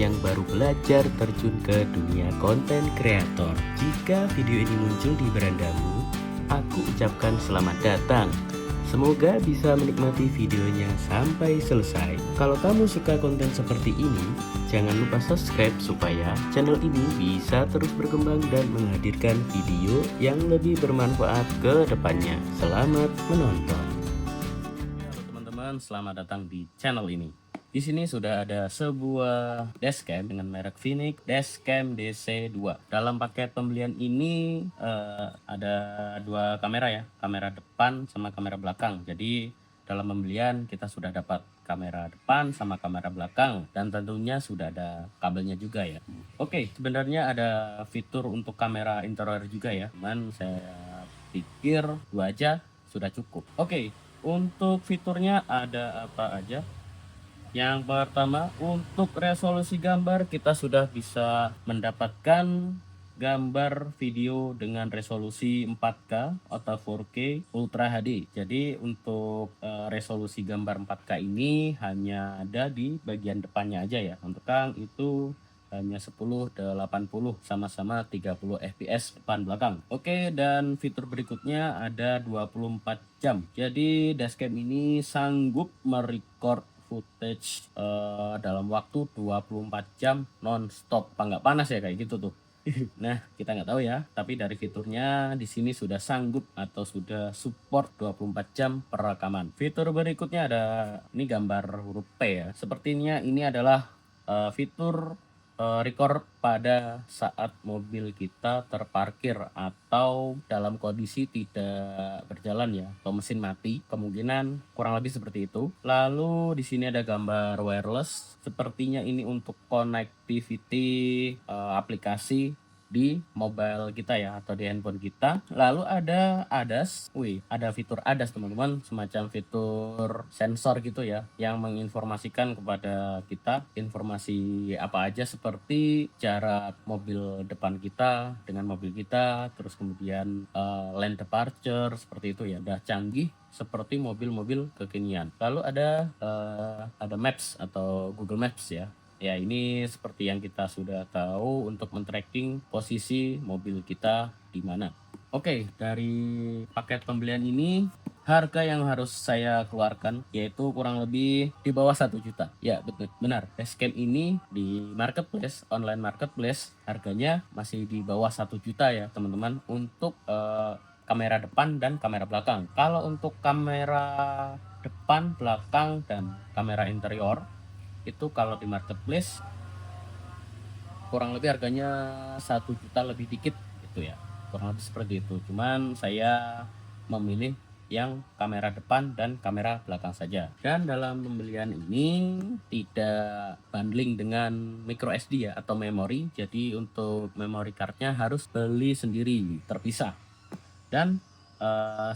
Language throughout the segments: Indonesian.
yang baru belajar terjun ke dunia konten kreator. Jika video ini muncul di berandamu, aku ucapkan selamat datang. Semoga bisa menikmati videonya sampai selesai. Kalau kamu suka konten seperti ini, jangan lupa subscribe supaya channel ini bisa terus berkembang dan menghadirkan video yang lebih bermanfaat ke depannya. Selamat menonton. Halo teman-teman, selamat datang di channel ini. Di sini sudah ada sebuah dashcam dengan merek Vinic Dashcam DC2. Dalam paket pembelian ini ada dua kamera ya, kamera depan sama kamera belakang. Jadi dalam pembelian kita sudah dapat kamera depan sama kamera belakang dan tentunya sudah ada kabelnya juga ya. Oke, sebenarnya ada fitur untuk kamera interior juga ya. Cuman saya pikir dua aja sudah cukup. Oke, untuk fiturnya ada apa aja? Yang pertama, untuk resolusi gambar kita sudah bisa mendapatkan gambar video dengan resolusi 4K atau 4K Ultra HD. Jadi untuk resolusi gambar 4K ini hanya ada di bagian depannya aja ya. Untuk belakang itu hanya 1080 sama-sama 30 fps depan belakang. Oke, dan fitur berikutnya ada 24 jam. Jadi dashcam ini sanggup merecord footage dalam waktu 24 jam non-stop. Apa nggak panas ya kayak gitu tuh. Nah, kita nggak tahu ya, tapi dari fiturnya di sini sudah sanggup atau sudah support 24 jam perekaman. Fitur berikutnya ada ini gambar huruf P ya. Sepertinya ini adalah fitur record pada saat mobil kita terparkir atau dalam kondisi tidak berjalan ya, atau mesin mati, kemungkinan kurang lebih seperti itu. Lalu di sini ada gambar wireless, sepertinya ini untuk connectivity aplikasi di mobile kita ya, atau di handphone kita. Lalu ada ADAS, ada fitur ADAS teman-teman, semacam fitur sensor gitu ya, yang menginformasikan kepada kita informasi apa aja seperti jarak mobil depan kita dengan mobil kita, terus kemudian lane departure seperti itu ya, udah canggih seperti mobil-mobil kekinian. Lalu ada Maps atau Google Maps ya. Ya, ini seperti yang kita sudah tahu untuk men-tracking posisi mobil kita di mana. Oke, dari paket pembelian ini harga yang harus saya keluarkan yaitu kurang lebih di bawah 1 juta. Ya, betul, benar. Dashcam ini di marketplace, online marketplace, harganya masih di bawah 1 juta ya, teman-teman, untuk kamera depan dan kamera belakang. Kalau untuk kamera depan, belakang, dan kamera interior itu kalau di marketplace kurang lebih harganya 1 juta lebih dikit gitu ya, kurang lebih seperti itu. Cuman saya memilih yang kamera depan dan kamera belakang saja. Dan dalam pembelian ini tidak bundling dengan micro SD ya, atau memori. Jadi untuk memory cardnya harus beli sendiri terpisah. Dan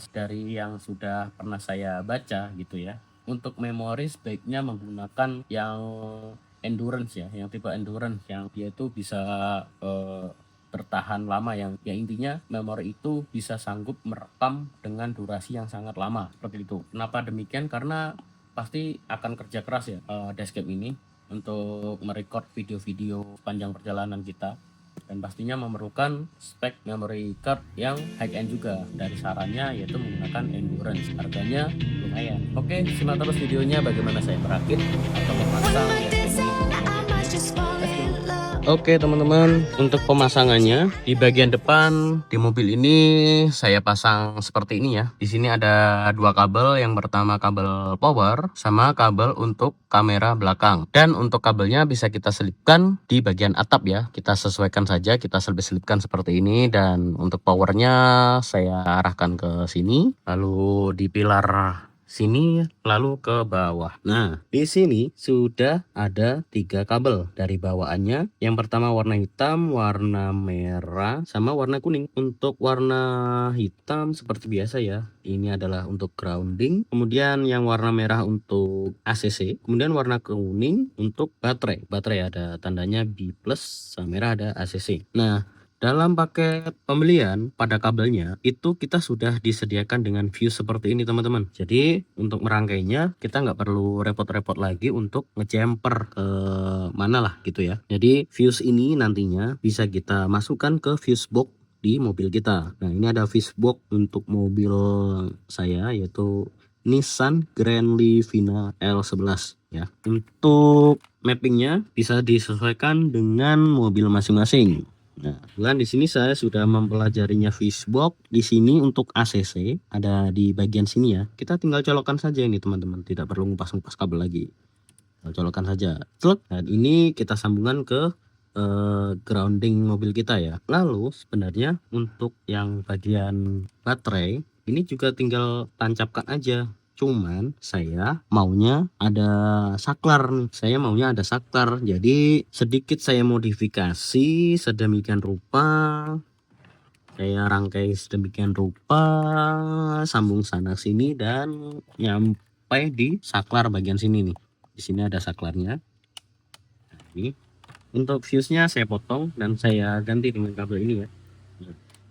dari yang sudah pernah saya baca gitu ya, untuk memori sebaiknya menggunakan yang endurance ya, yang tipe endurance, yang dia itu bisa bertahan lama, yang intinya memori itu bisa sanggup merekam dengan durasi yang sangat lama seperti itu. Kenapa demikian? Karena pasti akan kerja keras ya dashcam ini untuk merecord video-video panjang perjalanan kita, dan pastinya memerlukan spek memory card yang high end juga. Dari sarannya yaitu menggunakan endurance, harganya lumayan. Oke, simak terus videonya bagaimana saya merakit atau memasang dashcam ini. Oke teman-teman, untuk pemasangannya di bagian depan di mobil ini saya pasang seperti ini ya. Di sini ada dua kabel, yang pertama kabel power sama kabel untuk kamera belakang. Dan untuk kabelnya bisa kita selipkan di bagian atap ya. Kita sesuaikan saja, kita selipkan seperti ini. Dan untuk powernya saya arahkan ke sini, lalu di pilar sini lalu ke bawah. Nah, di sini sudah ada 3 kabel dari bawaannya. Yang pertama warna hitam, warna merah, sama warna kuning. Untuk warna hitam seperti biasa ya, ini adalah untuk grounding. Kemudian yang warna merah untuk ACC. Kemudian warna kuning untuk baterai. Baterai ada tandanya B+, sama merah ada ACC. Nah, Dalam paket pembelian pada kabelnya itu kita sudah disediakan dengan fuse seperti ini teman-teman. Jadi untuk merangkainya kita nggak perlu repot-repot lagi untuk ngejumper ke mana lah gitu ya. Jadi fuse ini nantinya bisa kita masukkan ke fuse box di mobil kita. Nah ini ada fuse box untuk mobil saya yaitu Nissan Grand Livina L11 ya. Untuk mappingnya bisa disesuaikan dengan mobil masing-masing. Nah, kemudian di sini saya sudah mempelajarinya fusebox. Di sini untuk ACC ada di bagian sini ya. Kita tinggal colokkan saja ini teman-teman, tidak perlu ngupas-ngupas kabel lagi. Tinggal colokkan saja. Dan ini kita sambungkan ke grounding mobil kita ya. Lalu sebenarnya untuk yang bagian baterai ini juga tinggal tancapkan aja. Cuman saya maunya ada saklar nih. Saya maunya ada saklar. Jadi sedikit saya modifikasi sedemikian rupa. Saya rangkai sedemikian rupa, sambung sana sini dan nyampe di saklar bagian sini nih. Di sini ada saklarnya. Nah, ini untuk fuse-nya saya potong dan saya ganti dengan kabel ini ya.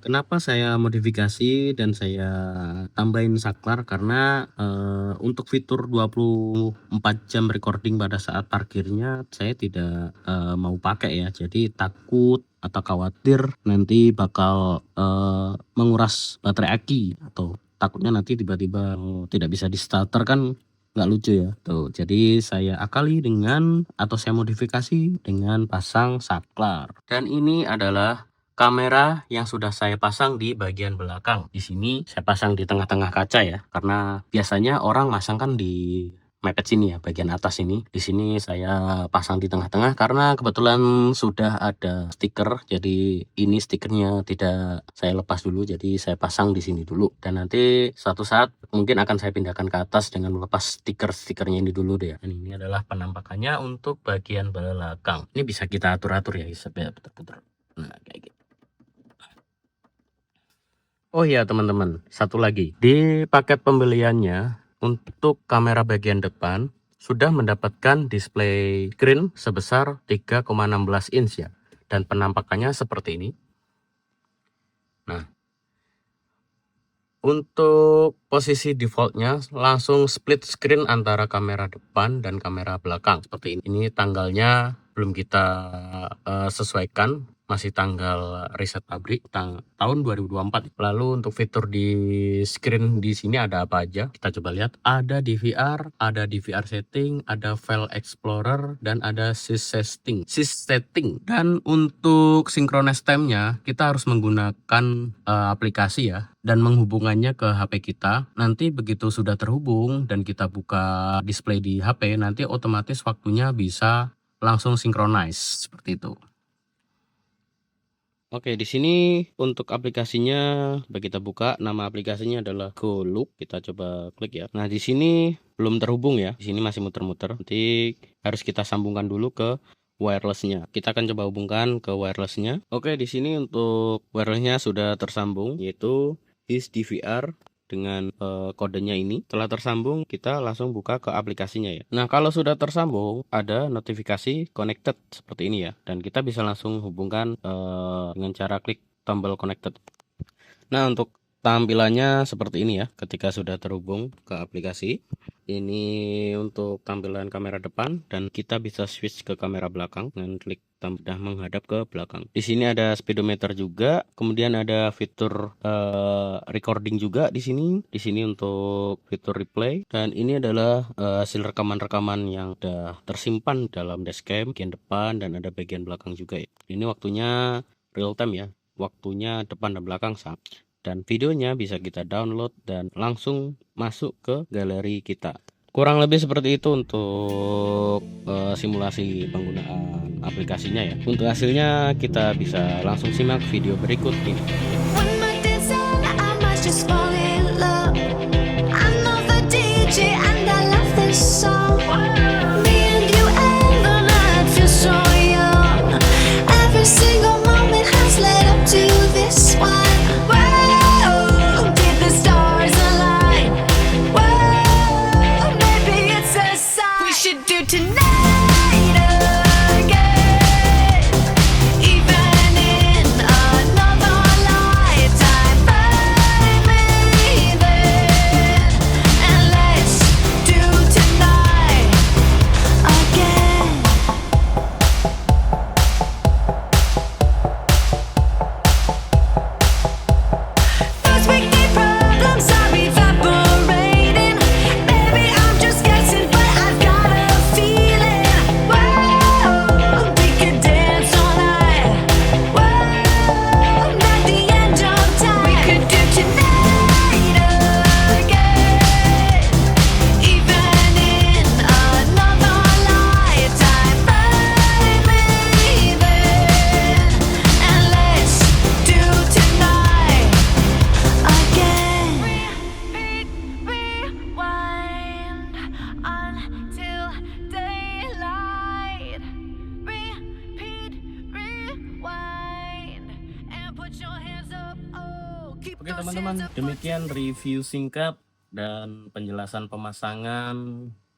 Kenapa saya modifikasi dan saya tambahin saklar karena untuk fitur 24 jam recording pada saat parkirnya saya tidak mau pakai ya. Jadi takut atau khawatir nanti bakal menguras baterai aki atau takutnya nanti tiba-tiba tidak bisa di starter kan nggak lucu ya tuh. Jadi saya akali dengan atau saya modifikasi dengan pasang saklar. Dan ini adalah kamera yang sudah saya pasang di bagian belakang. Di sini saya pasang di tengah-tengah kaca ya, karena biasanya orang masang kan di mepet sini ya, bagian atas ini. Di sini saya pasang di tengah-tengah karena kebetulan sudah ada stiker. Jadi ini stikernya tidak saya lepas dulu, jadi saya pasang di sini dulu. Dan nanti suatu saat mungkin akan saya pindahkan ke atas dengan melepas stiker-stikernya ini dulu deh. Dan ini adalah penampakannya untuk bagian belakang. Ini bisa kita atur-atur ya, supaya putar-putar. Nah kayak gitu. Oh iya teman-teman, satu lagi. Di paket pembeliannya untuk kamera bagian depan sudah mendapatkan display screen sebesar 3,16 inch ya. Dan penampakannya seperti ini. Nah, untuk posisi defaultnya langsung split screen antara kamera depan dan kamera belakang seperti ini. Ini tanggalnya belum kita sesuaikan. Masih tanggal riset pabrik tahun 2024. Lalu untuk fitur di screen di sini ada apa aja? Kita coba lihat. Ada DVR, ada DVR setting, ada file explorer dan ada sys setting. Dan untuk synchronize time-nya kita harus menggunakan aplikasi ya dan menghubungannya ke HP kita. Nanti begitu sudah terhubung dan kita buka display di HP, nanti otomatis waktunya bisa langsung synchronize seperti itu. Oke, di sini untuk aplikasinya kita buka. Nama aplikasinya adalah GoLook. Kita coba klik ya. Nah, di sini belum terhubung ya. Di sini masih muter-muter. Nanti harus kita sambungkan dulu ke wirelessnya. Kita akan coba hubungkan ke wirelessnya. Oke, di sini untuk wirelessnya sudah tersambung, yaitu His DVR dengan kodenya ini. Setelah tersambung, kita langsung buka ke aplikasinya ya. Nah, kalau sudah tersambung, ada notifikasi connected seperti ini ya. Dan kita bisa langsung hubungkan dengan cara klik tombol connected. Nah, untuk tampilannya seperti ini ya. Ketika sudah terhubung ke aplikasi, ini untuk tampilan kamera depan dan kita bisa switch ke kamera belakang dengan klik sudah menghadap ke belakang. Di sini ada speedometer juga, kemudian ada fitur recording juga di sini. Di sini untuk fitur replay dan ini adalah hasil rekaman-rekaman yang sudah tersimpan dalam dashcam bagian depan dan ada bagian belakang juga ya. Ini waktunya real time ya, waktunya depan dan belakang sama. Dan videonya bisa kita download dan langsung masuk ke galeri kita. Kurang lebih seperti itu untuk simulasi penggunaan aplikasinya ya. Untuk hasilnya kita bisa langsung simak video berikut ini. Tonight again, even in a Oke teman-teman, demikian review singkat dan penjelasan pemasangan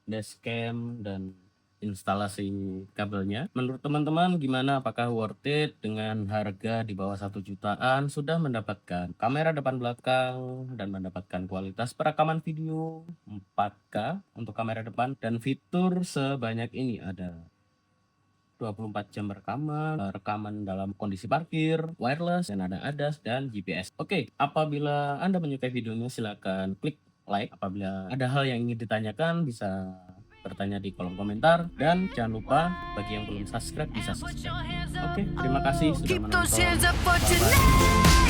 dashcam dan instalasi kabelnya. Menurut teman-teman gimana? Apakah worth it dengan harga di bawah 1 jutaan sudah mendapatkan kamera depan belakang dan mendapatkan kualitas perekaman video 4K untuk kamera depan dan fitur sebanyak ini? Ada 24 jam rekaman dalam kondisi parkir, wireless, dan ada ADAS dan GPS. Oke, apabila Anda menyukai videonya silakan klik like. Apabila ada hal yang ingin ditanyakan bisa bertanya di kolom komentar, dan jangan lupa bagi yang belum subscribe bisa subscribe. Oke, terima kasih sudah menonton. Bye-bye.